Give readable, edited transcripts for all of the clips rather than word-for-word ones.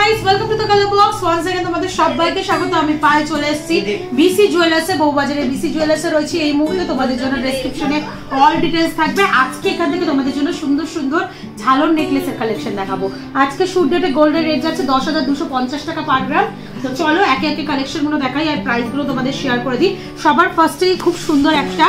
guys, welcome to the color box. Once again তোমাদের সবাইকে স্বাগত। আমি পায়ে চলে এসেছি বিসি জুয়েলার্সে, বউবাজারে বিসি জুয়েলার্সে রয়েছে এই মুহূর্তে। তোমাদের জন্য ডেসক্রিপশনে অল ডিটেইলস থাকবে। আজকে এখান থেকে তোমাদের জন্য সুন্দর সুন্দর ঝালর নেকলেসের কালেকশন দেখাবো। আজকে শুট ডেটে গোল্ডের রেট যাচ্ছে 10,250 টাকা পার গ্রাম। তো চলো একে একে কালেকশনগুলো দেখাই আর প্রাইসগুলো তোমাদের শেয়ার করে দিই। সবার ফার্স্টেই খুব সুন্দর একটা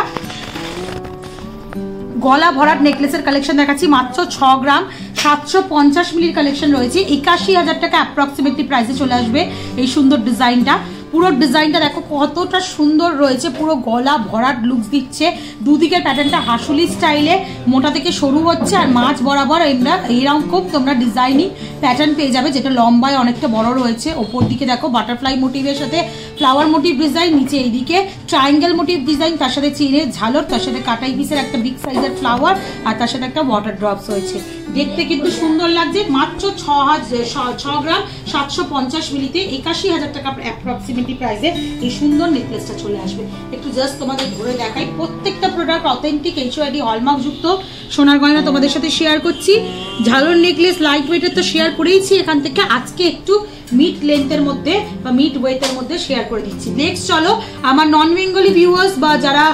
গলা ভরাট নেকলেসের কালেকশন দেখাচ্ছি। মাত্র 6 গ্রাম 750 মিলির কালেকশন রয়েছে। 81,000 টাকা অ্যাপ্রক্সিমেটলি প্রাইসে চলে আসবে এই সুন্দর ডিজাইনটা। পুরো ডিজাইনটা দেখো কতটা সুন্দর রয়েছে, পুরো গলা ভরাট লুকস দিচ্ছে। দুদিকের প্যাটার্নটা হাসুলি স্টাইলে মোটা থেকে সরু হচ্ছে আর মাঝ বরাবর এইরকম খুব তোমরা ডিজাইনিং প্যাটার্ন পেয়ে যাবে, যেটা লম্বায় অনেকটা বড় রয়েছে। ওপর দিকে দেখো বাটারফ্লাই মোটিভের সাথে ফ্লাওয়ার মোটিভ ডিজাইন, নিচে এইদিকে ট্রায়াঙ্গেল মোটিভ ডিজাইন, তার সাথে চেনের ঝালর, তার সাথে কাটাই পিসের একটা বিগ সাইজের ফ্লাওয়ার আর তার সাথে একটা ওয়াটার ড্রপস রয়েছে। দেখতে কিন্তু সুন্দর লাগছে। মাত্র 6 গ্রাম 750 মিলিতে 81,000 টাকা অ্যাপ্রক্সিমেটলি প্রাইসে এই সুন্দর নেকলেসটা চলে আসবে। একটু জাস্ট তোমাদের ধরে দেখাই। প্রত্যেকটা প্রোডাক্ট অথেন্টিক HOID হলমার্ক যুক্ত সোনার গয়না তোমাদের সাথে শেয়ার করছি। ঝালর নেকলেস লাইট ওয়েটের তো শেয়ার করেইছি এখান থেকে, আজকে একটু মিড লেন্থের মধ্যে বা মিড ওয়েটের মধ্যে শেয়ার করে দিচ্ছি। নেক্সট চলো, আমার নন বেঙ্গলি ভিউয়ার্স বা যারা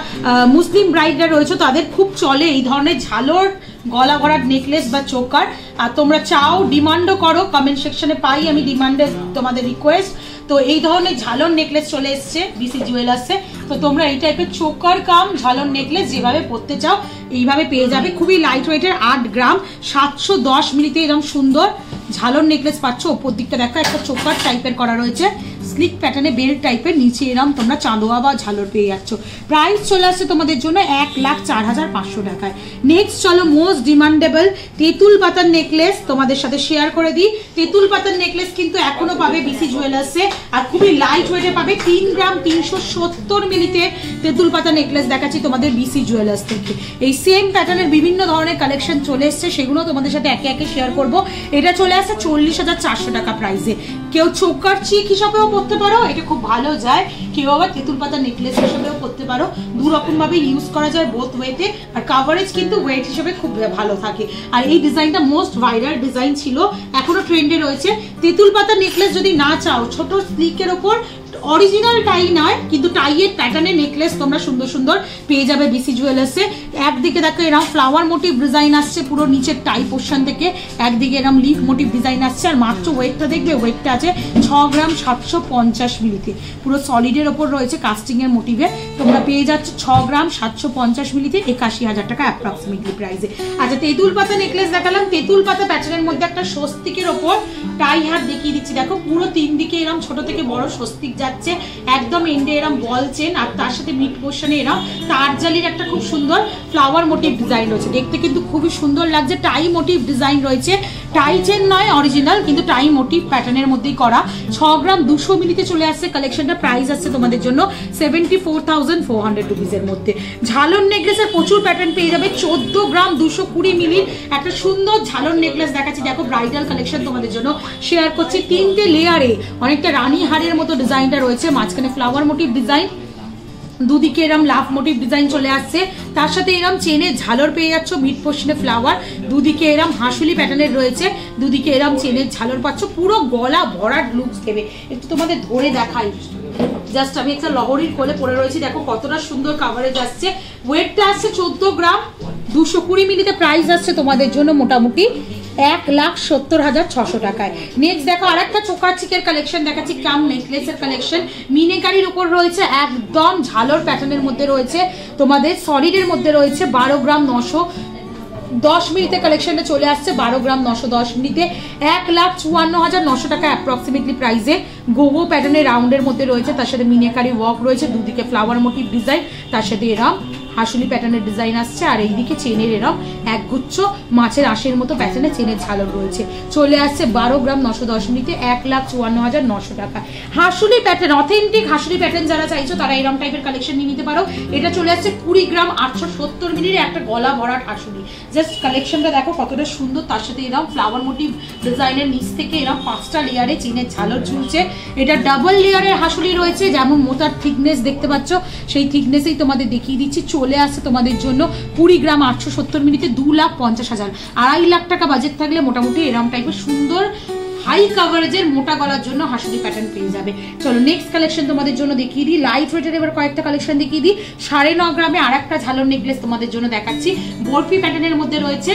মুসলিম ব্রাইডরা রয়েছে তাদের খুব চলে এই ধরনের ঝালর গলা ভরাট নেকলেস বা চোকার। আর তোমরা চাও, ডিমান্ডও করো, কমেন্ট সেকশনে পাই আমি ডিমান্ডে তোমাদের রিকোয়েস্ট। তো এই ধরনের ঝালর নেকলেস চলে এসছে বিসি জুয়েলার্সে। তো তোমরা এই টাইপের চোকার কাম ঝালর নেকলেস যেভাবে পরতে চাও এইভাবে পেয়ে যাবে। খুবই লাইট ওয়েটের 8 গ্রাম 710 মিলিতে এরকম সুন্দর ঝালর নেকলেস পাচ্ছ। ওপর দিকটা দেখো একটা চোকার টাইপের করা রয়েছে, স্লিক প্যাটার্নে বেল্ট টাইপের, নিচে এরম তোমরা চাঁদোয়া বা ঝালর পেয়ে যাচ্ছ। প্রাইস চলে আসছে তোমাদের জন্য 1,04,500 টাকায়। নেক্সট চলো, মোস্ট ডিমান্ডেবল তেঁতুল পাতার নেকলেস তোমাদের সাথে শেয়ার করে দিই। তেঁতুল পাতার নেকলেস কিন্তু এখনো পাবে বিসি জুয়েলার্সে আর খুবই লাইট ওয়েটে পাবে। 3 গ্রাম 370 মিলিতে তেঁতুল পাতা নেকলেস দেখাচ্ছি তোমাদের বিসি জুয়েলার্স থেকে। এই সেম প্যাটার্নের বিভিন্ন ধরনের কালেকশন চলে এসছে, সেগুলো তোমাদের সাথে একে একে শেয়ার করবো। এটা চলে আসছে 40,400 টাকা প্রাইসে। কেউ চোকার চিক হিসাবেও পরতে পারো, এটা খুব ভালো যায়। কেউ আবার তেঁতুল পাতা নেকলেস হিসেবেও পরতে পারো। দু রকম ভাবে ইউজ করা যায় বোথ ওয়েতে, আর কাভারেজ কিন্তু ওয়েট হিসেবে খুব ভালো থাকে। আর এই ডিজাইনটা মোস্ট ভাইরাল ডিজাইন ছিল, এখনো ট্রেন্ডে রয়েছে। তেঁতুল পাতা নেকলেস যদি না চাও, ছোট স্লিকের ওপর অরিজিনাল টাই নয় কিন্তু টাইয়ের প্যাটার্নের নেকলেস তোমরা সুন্দর সুন্দর পেয়ে যাবে বিসি জুয়েলার্সে। একদিকে দেখো এরকম ফ্লাওয়ার মোটিভ ডিজাইন আসছে পুরো নিচের টাই পোর্শন থেকে, একদিকে এরকম লিফ মোটিভ ডিজাইন আসছে। আর মাত্র ওয়েটটা দেখবে, ওয়েটটা আছে 6 গ্রাম 750 মিলিতে। পুরো সলিডের ওপর রয়েছে কাস্টিং এর মোটিভে। তোমরা পেয়ে যাচ্ছে 6 গ্রাম 750 মিলিতে 81,000 টাকা অ্যাপ্রক্সিমেটলি প্রাইসে। আচ্ছা, তেঁতুল পাতা নেকলেস দেখালাম। তেঁতুল পাতা প্যাটার্নের মধ্যে একটা স্বস্তিকের ওপর টাই হাত দেখিয়ে দিচ্ছি। দেখো পুরো 3 দিকে এরকম ছোট থেকে বড় স্বস্তিক যাচ্ছে, একদম এন্ডে এরম বল চেন আর তার সাথে মিড পোর্শনে এরম তারজালির একটা খুব সুন্দর ফ্লাওয়ার মোটিভ ডিজাইন রয়েছে। দেখতে কিন্তু খুবই সুন্দর লাগছে। টাই মোটিভ ডিজাইন রয়েছে, টাই চেন নয় অরিজিনাল, কিন্তু টাই মোটিভ প্যাটার্নের মধ্যেই করা। 6 গ্রাম 200 মিলিতে চলে আসছে কালেকশনটা। প্রাইস আসছে তোমাদের জন্য 74,400 রুপিসের মধ্যে। ঝালর নেকলেসের প্রচুর প্যাটার্ন পেয়ে যাবে। 14 গ্রাম 220 মিলির একটা সুন্দর ঝালর নেকলেস দেখাচ্ছি। দেখো ব্রাইডাল কালেকশন তোমাদের জন্য শেয়ার করছি। 3টে লেয়ারে অনেকটা রানী হারের মতো ডিজাইনটা রয়েছে, মাঝখানে ফ্লাওয়ার মোটিভ ডিজাইন, দুদিকে এরম লাভ মোটিভ ডিজাইন চলে আসছে। তার সাথে এরম চেনে ঝালর পেয়ে যাচ্ছ, মিড পোর্শনে ফ্লাওয়ার, দুদিকে এরম হাসুলি প্যাটার্নের রয়েছে, দুদিকে এরম চেনের ঝালর পাচ্ছ। পুরো গলা ভরাট লুকস দেবে। একটু তোমাদের ধরে দেখাই, জাস্ট আমি একটা লহরির কোলে পরে রয়েছি, দেখো কতটা সুন্দর কাভারেজ আসছে। ওয়েটটা আসছে 14 গ্রাম 220 মিলিতে। প্রাইস আসছে তোমাদের জন্য মোটামুটি 1,70,600 টাকায়। নেক্সট দেখো আরেকটা চোকার চিকের কালেকশন দেখাচ্ছি, কাম নেকলেসের কালেকশন। মিনেকারির উপর রয়েছে, একদম ঝালর প্যাটার্নের মধ্যে রয়েছে, তোমাদের সলিডের মধ্যে রয়েছে। 12 গ্রাম 910 মিলিতে কালেকশনটা চলে আসছে। 12 গ্রাম 910 মিলিতে 1,54,900 টাকা অ্যাপ্রক্সিমেটলি প্রাইসে। গোগো প্যাটার্নের রাউন্ডের মধ্যে রয়েছে, তার সাথে মিনেকারি ওয়ার্ক রয়েছে, দুদিকে ফ্লাওয়ার মোটিভ ডিজাইন, তার সাথে এরম হাসুলি প্যাটার্নের ডিজাইন আসছে। আর এইদিকে চেনের এরম একগুচ্ছ মাছের আঁশের মতো প্যাটার্নে চেনের ঝালর রয়েছে। চলে আসছে 12 গ্রাম 910 মিলিতে 1,54,900 টাকা। হাসুলি প্যাটার্ন, অথেন্টিক হাসুলি প্যাটার্ন যারা চাইছো তারা এরম টাইপের কালেকশন নিয়ে নিতে পারো। এটা চলে আসছে 20 গ্রাম 870 মিলির একটা গলা ভরাট হাসুলি। জাস্ট কালেকশনটা দেখো কতটা সুন্দর, তার সাথে এরম ফ্লাওয়ার মোটিভ ডিজাইনের নিচ থেকে এরম 5টা লেয়ারে চেনের ঝালর ঝুলছে। এটা ডাবল লেয়ারের হাসুলি রয়েছে, যেমন মোটার থিকনেস দেখতে পাচ্ছ সেই থিকনেসেই তোমাদের দেখিয়ে দিচ্ছি। চলে আসছে তোমাদের জন্য 20 গ্রাম 870 মিলিতে 2,50,000। 2.5 লাখ টাকা বাজেট থাকলে মোটামুটি এরম টাইপের সুন্দর হাই কাভারেজের মোটা গলার জন্য হাসুলি প্যাটার্ন পেয়ে যাবে। চলো নেক্সট কালেকশন তোমাদের জন্য দেখিয়ে দিই। লাইট ওয়েটের এবার কয়েকটা কালেকশন দেখিয়ে দিই। 9.5 গ্রামে আর একটা ঝালর নেকলেস তোমাদের জন্য দেখাচ্ছি। বরফি প্যাটার্নের মধ্যে রয়েছে।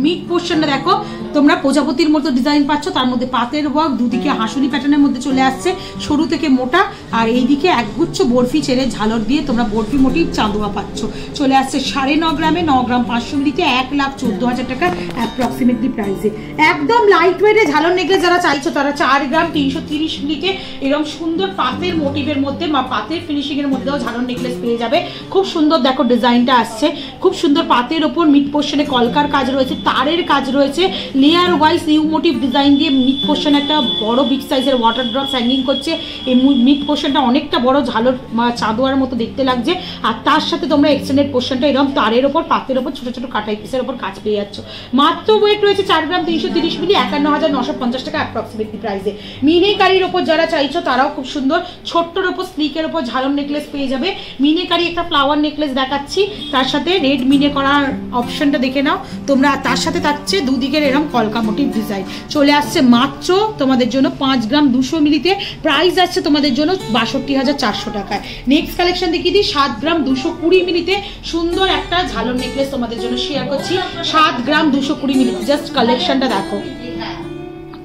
মিড পোর্শনটা দেখো তোমরা প্রজাপতির মতো ডিজাইন পাচ্ছ, তার মধ্যে পাতের ওয়ার্ক, দুদিকে হাসুলি প্যাটার্নের মধ্যে চলে আসছে, সরু থেকে মোটা, আর এইদিকে একগুচ্ছ বরফি ছেড়ে ঝালর দিয়ে তোমরা বরফি মোটিভ চাঁদোয়া পাচ্ছ। চলে আসছে 9.5 গ্রামে, 9 গ্রাম 500 মিলিতে 1,14,000 টাকা অ্যাপ্রক্সিমেটলি প্রাইসে। একদম লাইট ওয়েটে ঝালর নেকলেস যারা চাইছো তারা 4 গ্রাম 330 মিলিতে এরকম সুন্দর পাতের মোটিভের মধ্যে বা পাতের ফিনিশিং এর মধ্যেও ঝালর নেকলেস পেয়ে যাবে। খুব সুন্দর দেখো ডিজাইনটা আসছে, খুব সুন্দর পাতের ওপর মিড পোর্শনে কলকার কাজ রয়েছে, তারের কাজ রয়েছে, layer wise new motive design দিয়ে মিড পোর্শনে একটা বড় বিগ সাইজের ওয়াটার ড্রপস হ্যাঙ্গিং করছে। এই মিড পোর্শনটা অনেকটা বড় ঝালর চাঁদোয়ার মতো দেখতে লাগছে, আর তার সাথে তোমরা এক্সটেন্ডেড পোর্শনটা এরকম তারের ওপর পাতের ওপর ছোট ছোট কাটাই পিসের ওপর কাজ পেয়ে যাচ্ছ। মাত্র ওয়েট রয়েছে 4 গ্রাম 330 মিলি, 51,950 টাকা অ্যাপ্রক্সিমেটলি প্রাইসে। মিনেকারির ওপর যারা চাইছো তারাও খুব সুন্দর ছোট্টর ওপর স্লিকের ওপর ঝালর নেকলেস পেয়ে যাবে। মিনেকারি একটা ফ্লাওয়ার নেকলেস দেখাচ্ছি, তার সাথে রেড মিনে করার অপশনটা দেখে নাও তোমরা। তার সাথে থাকছে দুদিকের এরকম কলকা মোটিভ ডিজাইন। চলে আসছে মাত্র তোমাদের জন্য 5 গ্রাম 200 মিলিতে, প্রাইস আসছে তোমাদের জন্য 62,400 টাকায়। নেক্সট কালেকশন দেখিয়ে দিই। 7 গ্রাম 220 মিলিতে সুন্দর একটা ঝালর নেকলেস তোমাদের জন্য শেয়ার করছি। 7 গ্রাম 220 মিলিতে জাস্ট কালেকশনটা দেখো।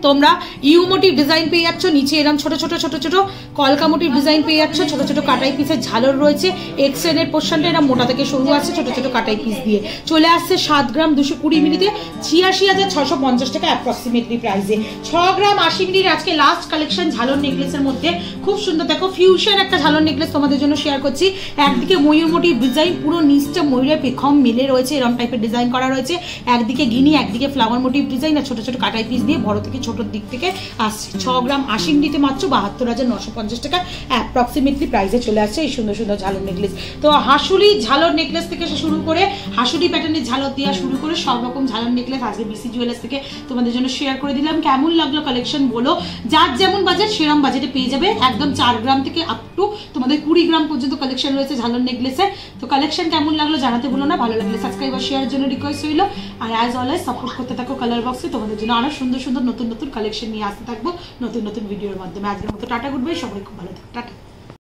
তোমরা ইউ মোটিভ ডিজাইন পেয়ে যাচ্ছ, নিচে এরকম ছোট ছোট ছোট ছোট কলকা মোটিভ ডিজাইন পেয়ে যাচ্ছ, ছোট ছোট কাটাই পিসের ঝালর রয়েছে, এক্সেনের পোর্শনটা এরা মোটা থেকে সরু আছে ছোট ছোট কাটাই পিস দিয়ে। চলে আসছে 7 গ্রাম 220 মিলিতে 86,650 টাকা অ্যাপ্রক্সিমেটলি প্রাইসে। 6 গ্রাম 80 মিলির আজকে লাস্ট কালেকশন ঝালর নেকলেসের মধ্যে খুব সুন্দর দেখো ফিউশন একটা ঝালর নেকলেস তোমাদের জন্য শেয়ার করছি। একদিকে ময়ূর মোটিভ ডিজাইন, পুরো নিচটা ময়ূরের পেখম মিলে রয়েছে, এরকম টাইপের ডিজাইন করা রয়েছে। একদিকে গিনি, একদিকে ফ্লাওয়ার মোটিভ ডিজাইন, আর ছোট ছোট কাটাই পিস দিয়ে বড় থেকে ছোটোর দিক থেকে আসছে। 6 গ্রাম 80 মিলিতে মাত্র 72,950 টাকা অ্যাপ্রক্সিমেটলি প্রাইসে চলে আসছে এই সুন্দর সুন্দর ঝালর নেকলেস। তো হাসুলি ঝালর নেকলেস থেকে শুরু করে হাসুলি প্যাটার্নের ঝালর দেওয়া শুরু করে সব রকম ঝালর নেকলেস আজকে বিসি জুয়েলার্স থেকে তোমাদের জন্য শেয়ার করে দিলাম। কেমন লাগলো কালেকশন বলো। যার যেমন বাজেট সেরকম বাজেটে পেয়ে যাবে। একদম 4 গ্রাম থেকে আপ টু তোমাদের 20 গ্রাম পর্যন্ত কালেকশন রয়েছে ঝালর নেকলেসে। তো কালেকশন কেমন লাগলো জানাতে ভুলো না। ভালো লাগলে সাবস্ক্রাইব আর শেয়ারের জন্য রিকোয়েস্ট রইল। আর অ্যাজ অলওয়েজ সাপোর্ট করতে থাকো কালার বক্সে, তোমাদের জন্য আরো সুন্দর সুন্দর নতুন নতুন কালেকশন নিয়ে আসতে থাকবো নতুন নতুন ভিডিওর মাধ্যমে। আজকের মতো টাটা, গুড বাই, সবাই খুব ভালো থাকো, টাটা।